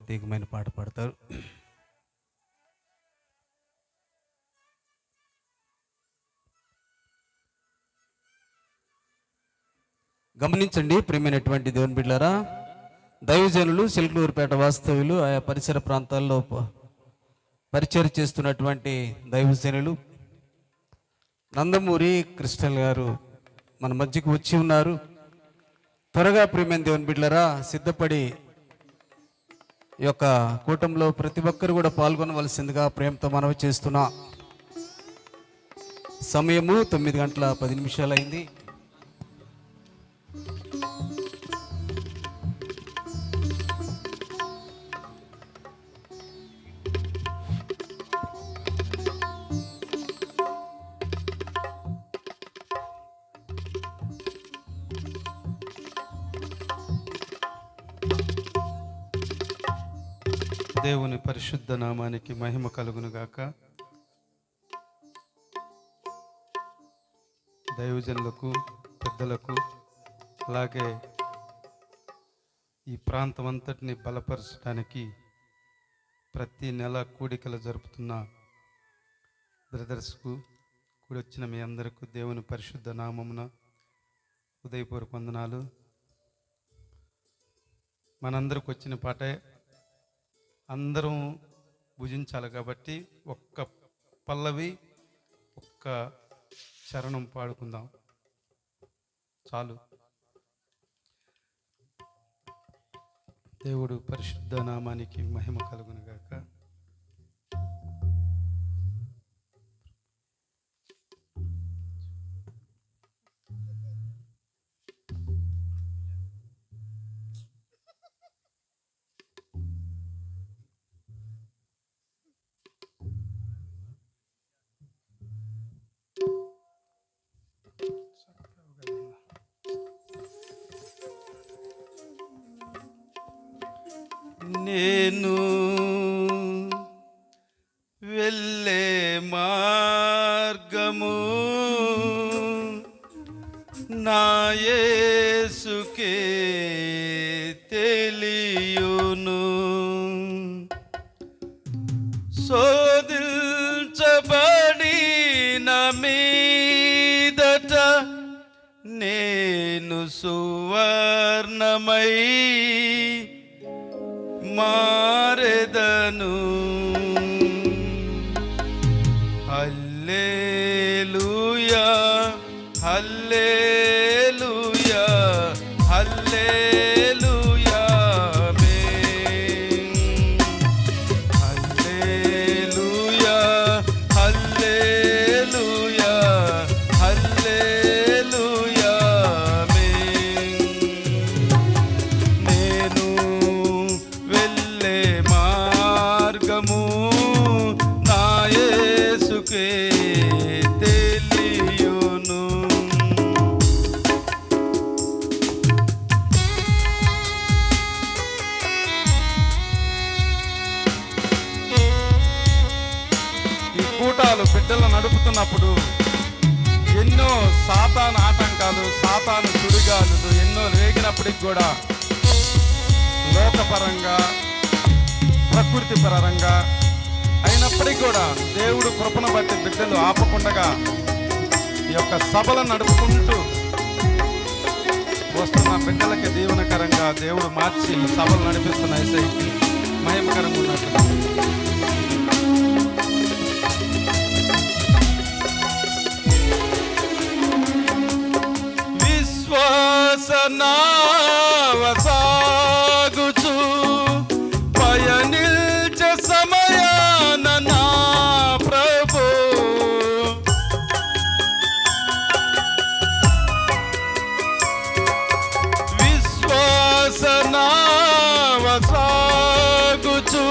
ప్రత్యేకమైన పాట పాడతారు. గమనించండి ప్రియమైనటువంటి దేవుని బిడ్డలారా, దైవజనులు, సిల్కలూరుపేట వాస్తవ్యులు, ఆయా పరిసర ప్రాంతాల్లో పరిచయం చేస్తున్నటువంటి దైవజనులు నందమూరి కృష్ణల్ గారు మన మధ్యకు వచ్చి ఉన్నారు. త్వరగా ప్రియమైన దేవుని బిడ్డలారా సిద్ధపడి ఈ యొక్క కూటంలో ప్రతి ఒక్కరు కూడా పాల్గొనవలసిందిగా ప్రేమతో మనవి చేస్తున్నా. సమయము 9:10 అయింది. దేవుని పరిశుద్ధ నామానికి మహిమ కలుగును గాక. దైవజనులకు, పెద్దలకు, అలాగే ఈ ప్రాంతం అంతటిని బలపరచడానికి ప్రతి నెల కూడికలు జరుపుతున్న బ్రదర్స్కు కూడి వచ్చిన మీ అందరికీ దేవుని పరిశుద్ధ నామమున ఉదయపూర్వక వందనాలు. మనందరికి వచ్చిన పాటే అందరం భుజించాలి కాబట్టి ఒక్క పల్లవి, ఒక్క చరణం పాడుకుందాం చాలు. దేవుడు పరిశుద్ధ నామానికి మహిమ కలుగును గాక. నేను వెళ్ళే మార్గము నా యేసుకే తెలియును. శోధించబడిన మీదట నేను సువర్ణమై మారెదను. హల్లెలూయా హల్లెలూయా హల్లెలూయా ఆమేన్. హల్లెలూయా హల్లెలూయా హల్లెలూయా ఆమేన్. నేను వెళ్ళే మార్గము నా యేసుకే తెలియును. ఈ కూటాలు బిడ్డలు నడుపుతున్నప్పుడు ఎన్నో సాతాను ఆటంకాలు, సాతాను సుడిగాలులు ఎన్నో రేగినప్పటికి కూడా లోకపరంగా, ప్రకృతి పరంగా అయినప్పటికీ కూడా దేవుడు కృపను బట్టి బిడ్డలు ఆపకుండగా ఈ యొక్క సభలను నడుపుకుంటూ వస్తున్న బిడ్డలకి దీవెనకరంగా దేవుడు మార్చి సభలు నడిపిస్తున్న యేసయ్యకి మహిమకరంగా ఉన్నట్టు విశ్వాసనావసాగుచు పయనిల్చ సమయాన నా ప్రభు విశ్వాసనావసాగుచు